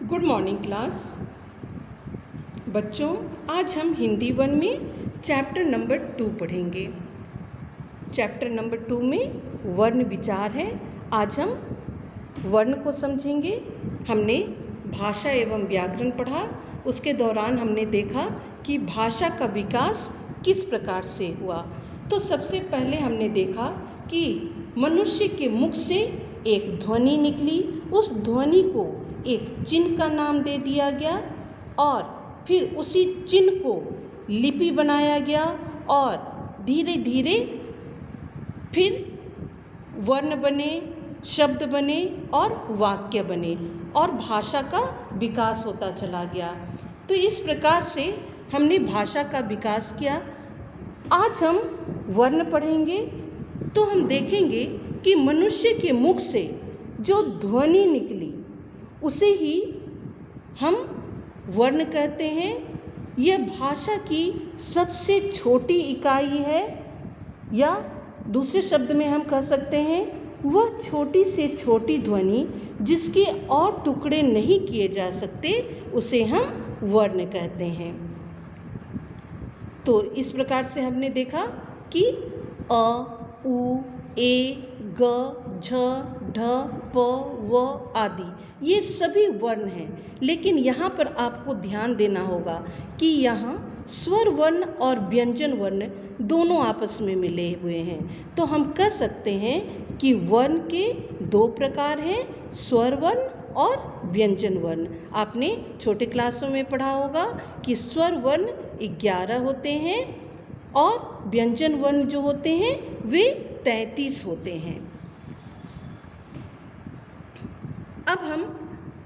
Good morning class. बच्चों, आज हम हिंदी 1 में चैप्टर नंबर 2 पढ़ेंगे। चैप्टर नंबर 2 में वर्ण विचार है। आज हम वर्ण को समझेंगे। हमने भाषा एवं व्याकरण पढ़ा। उसके दौरान हमने देखा कि भाषा का विकास किस प्रकार से हुआ। तो सबसे पहले हमने देखा कि मनुष्य के मुख से एक ध्वनि निकली। उस ध्वनि को एक चिन्ह का नाम दे दिया गया और फिर उसी चिन्ह को लिपि बनाया गया और धीरे धीरे फिर वर्ण बने, शब्द बने और वाक्य बने और भाषा का विकास होता चला गया। तो इस प्रकार से हमने भाषा का विकास किया। आज हम वर्ण पढ़ेंगे तो हम देखेंगे कि मनुष्य के मुख से जो ध्वनि निकली उसे ही हम वर्ण कहते हैं। यह भाषा की सबसे छोटी इकाई है, या दूसरे शब्द में हम कह सकते हैं वह छोटी से छोटी ध्वनि जिसके और टुकड़े नहीं किए जा सकते उसे हम वर्ण कहते हैं। तो इस प्रकार से हमने देखा कि अ, उ, ए, ग, झ, ढ, प, व आदि ये सभी वर्ण हैं। लेकिन यहाँ पर आपको ध्यान देना होगा कि यहाँ स्वर वर्ण और व्यंजन वर्ण दोनों आपस में मिले हुए हैं। तो हम कह सकते हैं कि वर्ण के दो प्रकार हैं, स्वर वर्ण और व्यंजन वर्ण। आपने छोटे क्लासों में पढ़ा होगा कि स्वर वर्ण 11 होते हैं और व्यंजन वर्ण जो होते हैं वे 33 होते हैं। अब हम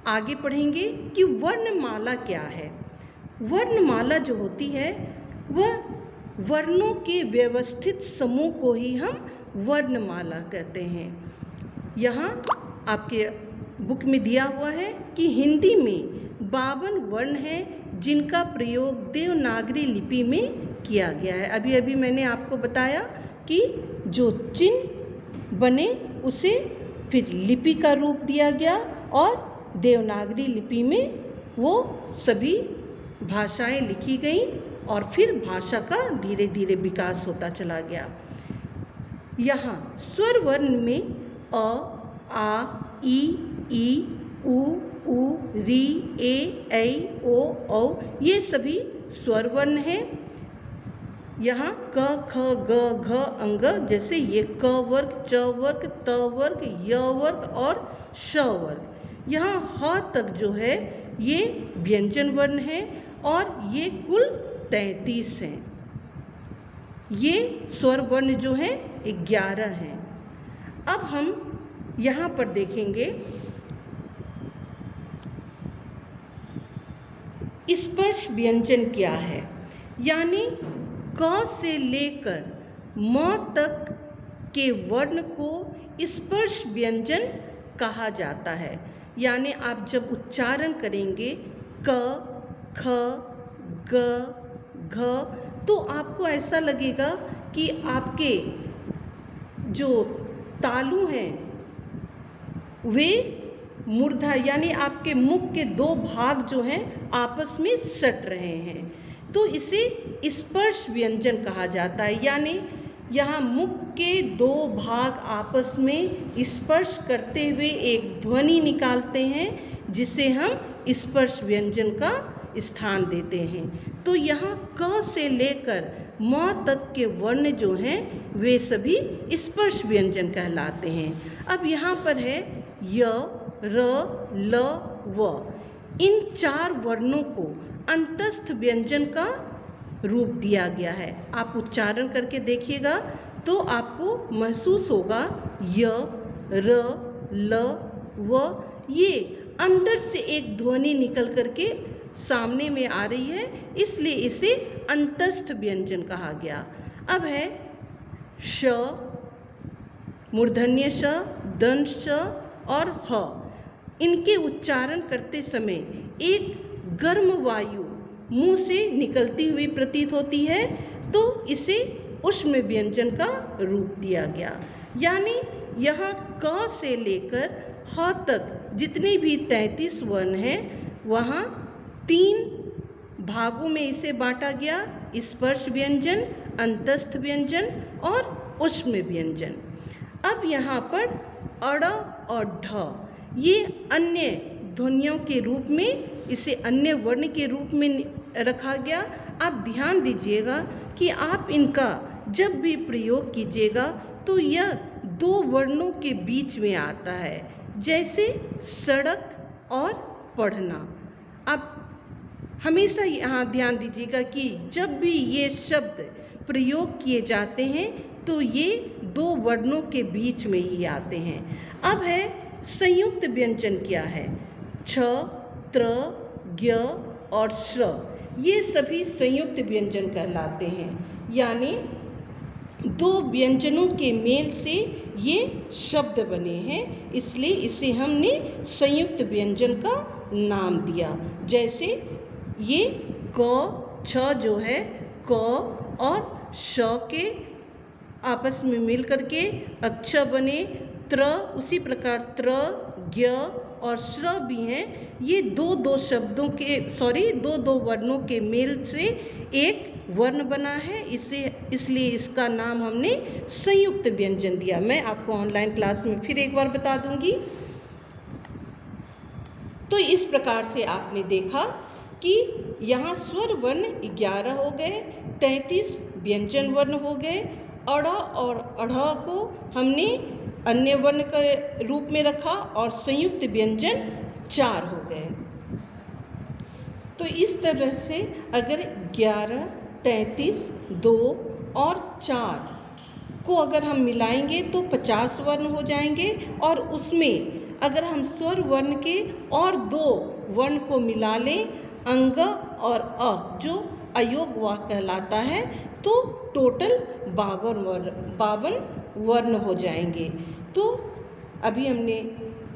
आगे पढ़ेंगे कि वर्णमाला क्या है। वर्णमाला जो होती है वह वर्णों के व्यवस्थित समूह को ही हम वर्णमाला कहते हैं। यहाँ आपके बुक में दिया हुआ है कि हिंदी में 52 वर्ण हैं जिनका प्रयोग देवनागरी लिपि में किया गया है। अभी अभी मैंने आपको बताया कि जो चिन्ह बने उसे फिर लिपि का रूप दिया गया और देवनागरी लिपि में वो सभी भाषाएं लिखी गईं और फिर भाषा का धीरे धीरे विकास होता चला गया। यहाँ स्वर वर्ण में अ, आ, ई, उ, री, ए, ऐ, ओ, औ ये सभी स्वर वर्ण हैं। यहाँ क, ख, ग, घ, अंग जैसे ये क वर्ग, च वर्ग, त वर्ग, य वर्ग और श वर्ग। यहाँ ह तक जो है ये व्यंजन वर्ण है और ये कुल 33 हैं। ये स्वर वर्ण जो है 11 हैं। अब हम यहाँ पर देखेंगे स्पर्श व्यंजन क्या है। यानी क से लेकर म तक के वर्ण को स्पर्श व्यंजन कहा जाता है। यानी आप जब उच्चारण करेंगे क, ख, ग, घ तो आपको ऐसा लगेगा कि आपके जो तालु हैं वे मूर्धा यानी आपके मुख के दो भाग जो हैं आपस में सट रहे हैं, तो इसे स्पर्श व्यंजन कहा जाता है। यानी यहाँ मुख के दो भाग आपस में स्पर्श करते हुए एक ध्वनि निकालते हैं जिसे हम स्पर्श व्यंजन का स्थान देते हैं। तो यहाँ क से लेकर म तक के वर्ण जो हैं वे सभी स्पर्श व्यंजन कहलाते हैं। अब यहाँ पर है य, र, ल, व। इन 4 वर्णों को अंतस्थ व्यंजन का रूप दिया गया है। आप उच्चारण करके देखिएगा तो आपको महसूस होगा य, र, ल, व ये अंदर से एक ध्वनि निकल करके सामने में आ रही है, इसलिए इसे अंतस्थ व्यंजन कहा गया। अब है श, मूर्धन्य श, दंड श और ह। इनके उच्चारण करते समय एक गर्म वायु मुंह से निकलती हुई प्रतीत होती है, तो इसे ऊष्म व्यंजन का रूप दिया गया। यानी यहाँ क से लेकर ह तक जितने भी 33 वर्ण हैं वहाँ 3 भागों में इसे बांटा गया, स्पर्श व्यंजन, अंतस्थ व्यंजन और ऊष्म व्यंजन। अब यहाँ पर अड़ और ढ ये अन्य ध्वनियों के रूप में, इसे अन्य वर्ण के रूप में रखा गया। आप ध्यान दीजिएगा कि आप इनका जब भी प्रयोग कीजिएगा तो यह 2 वर्णों के बीच में आता है, जैसे सड़क और पढ़ना। आप हमेशा यहाँ ध्यान दीजिएगा कि जब भी ये शब्द प्रयोग किए जाते हैं तो ये 2 वर्णों के बीच में ही आते हैं। अब है संयुक्त व्यंजन क्या है। छ, त्र, ज्ञ और श्र ये सभी संयुक्त व्यंजन कहलाते हैं, यानी 2 व्यंजनों के मेल से ये शब्द बने हैं, इसलिए इसे हमने संयुक्त व्यंजन का नाम दिया। जैसे ये क, छ जो है क और श के आपस में मिल करके अक्षर बने, त्र उसी प्रकार त्र, ज्ञ और श्र भी हैं। ये 2 शब्दों के 2 वर्णों के मेल से एक वर्ण बना है, इसलिए इसका नाम हमने संयुक्त व्यंजन दिया। मैं आपको ऑनलाइन क्लास में फिर एक बार बता दूंगी। तो इस प्रकार से आपने देखा कि यहाँ स्वर वर्ण 11 हो गए, 33 व्यंजन वर्ण हो गए। अड़ और अढ़ को हमने अन्य वर्ण के रूप में रखा और संयुक्त व्यंजन 4 हो गए। तो इस तरह से अगर 11, 33, 2 और 4 को अगर हम मिलाएंगे तो 50 वर्ण हो जाएंगे, और उसमें अगर हम स्वर वर्ण के और 2 वर्ण को मिला लें, अंग और अ जो अयोग वा कहलाता है, तो टोटल 52 वर्ण हो जाएंगे। तो अभी हमने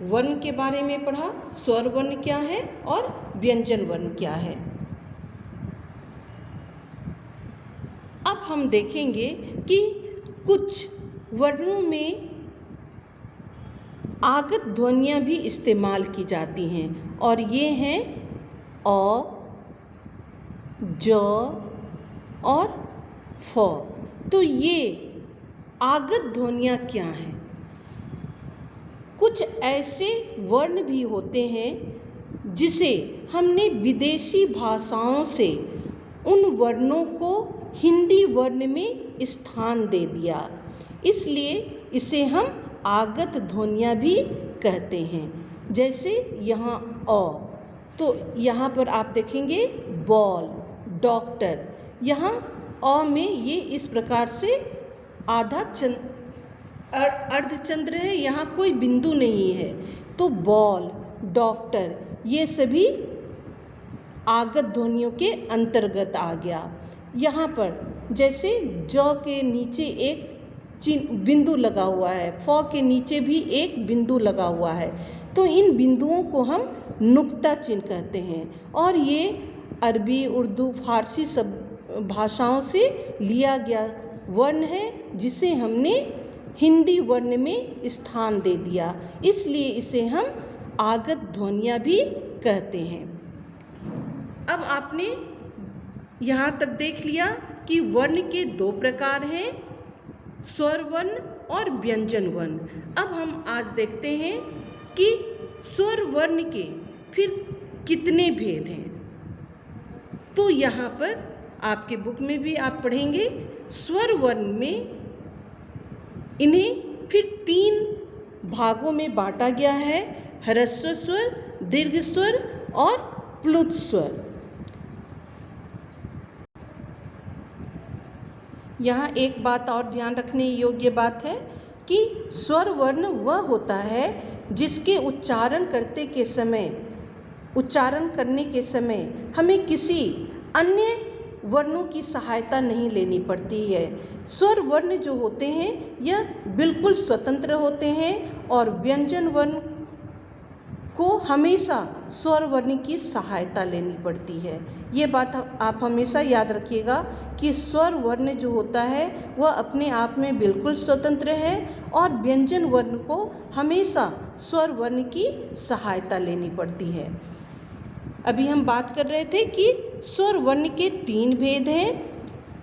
वर्ण के बारे में पढ़ा, स्वर वर्ण क्या है और व्यंजन वर्ण क्या है। अब हम देखेंगे कि कुछ वर्णों में आगत ध्वनियाँ भी इस्तेमाल की जाती हैं, और ये हैं अ, ज और फ। तो ये आगत ध्वनियाँ क्या हैं? कुछ ऐसे वर्ण भी होते हैं जिसे हमने विदेशी भाषाओं से उन वर्णों को हिंदी वर्ण में स्थान दे दिया, इसलिए इसे हम आगत ध्वनियाँ भी कहते हैं। जैसे यहाँ अ, तो यहाँ पर आप देखेंगे बॉल, डॉक्टर। यहाँ अ में ये इस प्रकार से आधा अर्धचंद्र है, यहाँ कोई बिंदु नहीं है, तो बॉल, डॉक्टर ये सभी आगत ध्वनियों के अंतर्गत आ गया। यहाँ पर जैसे ज के नीचे एक बिंदु लगा हुआ है, फ के नीचे भी एक बिंदु लगा हुआ है, तो इन बिंदुओं को हम नुक्ता चिन्ह कहते हैं, और ये अरबी, उर्दू, फारसी सब भाषाओं से लिया गया वर्ण है, जिसे हमने हिंदी वर्ण में स्थान दे दिया, इसलिए इसे हम आगत ध्वनियाँ भी कहते हैं। अब आपने यहाँ तक देख लिया कि वर्ण के 2 प्रकार हैं, स्वर वर्ण और व्यंजन वर्ण। अब हम आज देखते हैं कि स्वर वर्ण के फिर कितने भेद हैं। तो यहाँ पर आपके बुक में भी आप पढ़ेंगे, स्वर वर्ण में इन्हें फिर 3 भागों में बांटा गया है, ह्रस्व स्वर, दीर्घ स्वर और प्लुत स्वर। यहाँ एक बात और ध्यान रखने योग्य बात है कि स्वर वर्ण वह होता है जिसके उच्चारण करने के समय हमें किसी अन्य वर्णों की सहायता नहीं लेनी पड़ती है। स्वर वर्ण जो होते हैं यह बिल्कुल स्वतंत्र होते हैं, और व्यंजन वर्ण को हमेशा स्वर वर्ण की सहायता लेनी पड़ती है। ये बात आप हमेशा याद रखिएगा कि स्वर वर्ण जो होता है वह अपने आप में बिल्कुल स्वतंत्र है, और व्यंजन वर्ण को हमेशा स्वर वर्ण की सहायता लेनी पड़ती है। अभी हम बात कर रहे थे कि स्वर वर्ण के 3 भेद हैं,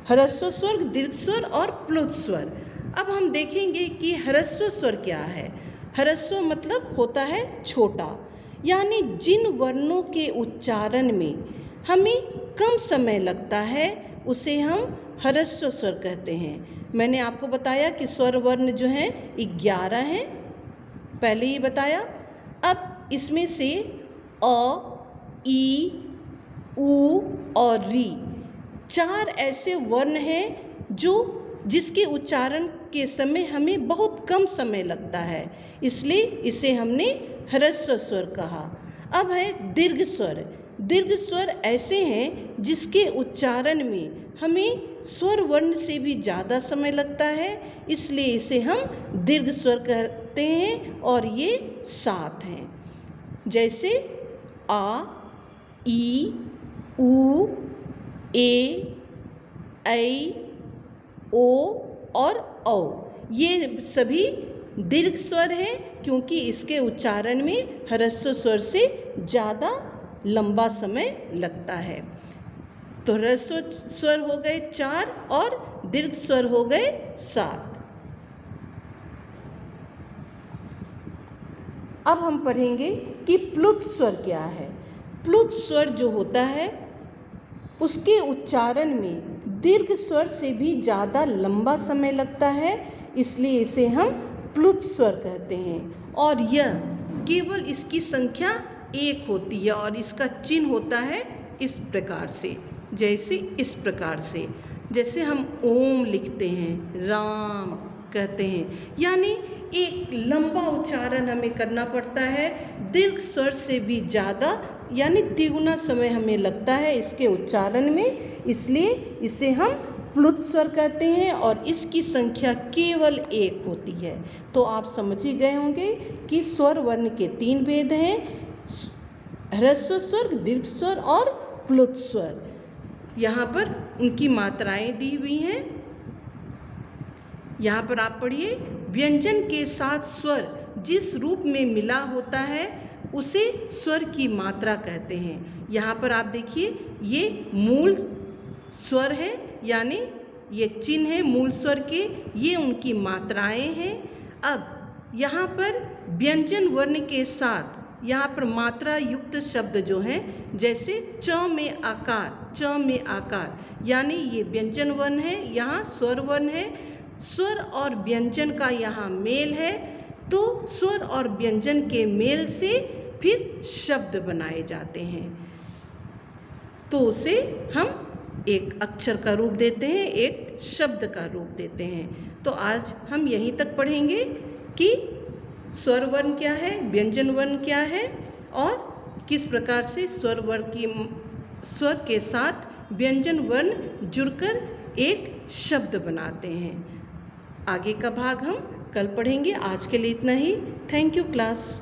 ह्रस्व स्वर, दीर्घ स्वर और प्लुत स्वर। अब हम देखेंगे कि ह्रस्व स्वर क्या है। ह्रस्व मतलब होता है छोटा, यानी जिन वर्णों के उच्चारण में हमें कम समय लगता है उसे हम ह्रस्व स्वर कहते हैं। मैंने आपको बताया कि स्वर वर्ण जो हैं 11 हैं, पहले ही बताया। अब इसमें से अ, ई, उ और री 4 ऐसे वर्ण हैं जिसके उच्चारण के समय हमें बहुत कम समय लगता है, इसलिए इसे हमने ह्रस्व स्वर कहा। अब है दीर्घ स्वर। दीर्घ स्वर ऐसे हैं जिसके उच्चारण में हमें स्वर वर्ण से भी ज़्यादा समय लगता है, इसलिए इसे हम दीर्घ स्वर कहते हैं और ये 7 हैं। जैसे आ, ई, उ, ए, ऐ, ओ और औ। ये सभी दीर्घ स्वर हैं क्योंकि इसके उच्चारण में ह्रस्व स्वर से ज़्यादा लंबा समय लगता है। तो ह्रस्व स्वर हो गए 4 और दीर्घ स्वर हो गए 7। अब हम पढ़ेंगे कि प्लुत स्वर क्या है। प्लुत स्वर जो होता है उसके उच्चारण में दीर्घ स्वर से भी ज़्यादा लंबा समय लगता है, इसलिए इसे हम प्लुत स्वर कहते हैं। और यह केवल इसकी संख्या 1 होती है और इसका चिन्ह होता है इस प्रकार से, जैसे इस प्रकार से, जैसे हम ओम लिखते हैं, राम कहते हैं, यानी एक लंबा उच्चारण हमें करना पड़ता है। दीर्घ स्वर से भी ज़्यादा यानी तिगुना समय हमें लगता है इसके उच्चारण में, इसलिए इसे हम प्लुत स्वर कहते हैं और इसकी संख्या केवल 1 होती है। तो आप समझ ही गए होंगे कि स्वर वर्ण के 3 भेद हैं, ह्रस्व स्वर, दीर्घ स्वर और प्लुत स्वर। यहाँ पर उनकी मात्राएं दी हुई हैं। यहाँ पर आप पढ़िए, व्यंजन के साथ स्वर जिस रूप में मिला होता है उसे स्वर की मात्रा कहते हैं। यहाँ पर आप देखिए, ये मूल स्वर है, यानी ये चिन्ह है मूल स्वर के, ये उनकी मात्राएं हैं। अब यहाँ पर व्यंजन वर्ण के साथ यहाँ पर मात्रा युक्त शब्द जो हैं, जैसे च में आकार, च में आकार, यानी ये व्यंजन वर्ण है, यहाँ स्वर वर्ण है। स्वर और व्यंजन का यहाँ मेल है, तो स्वर और व्यंजन के मेल से फिर शब्द बनाए जाते हैं, तो उसे हम एक अक्षर का रूप देते हैं, एक शब्द का रूप देते हैं। तो आज हम यहीं तक पढ़ेंगे कि स्वर वर्ण क्या है, व्यंजन वर्ण क्या है और किस प्रकार से स्वर के साथ व्यंजन वर्ण जुड़कर एक शब्द बनाते हैं। आगे का भाग हम कल पढ़ेंगे। आज के लिए इतना ही। Thank you class.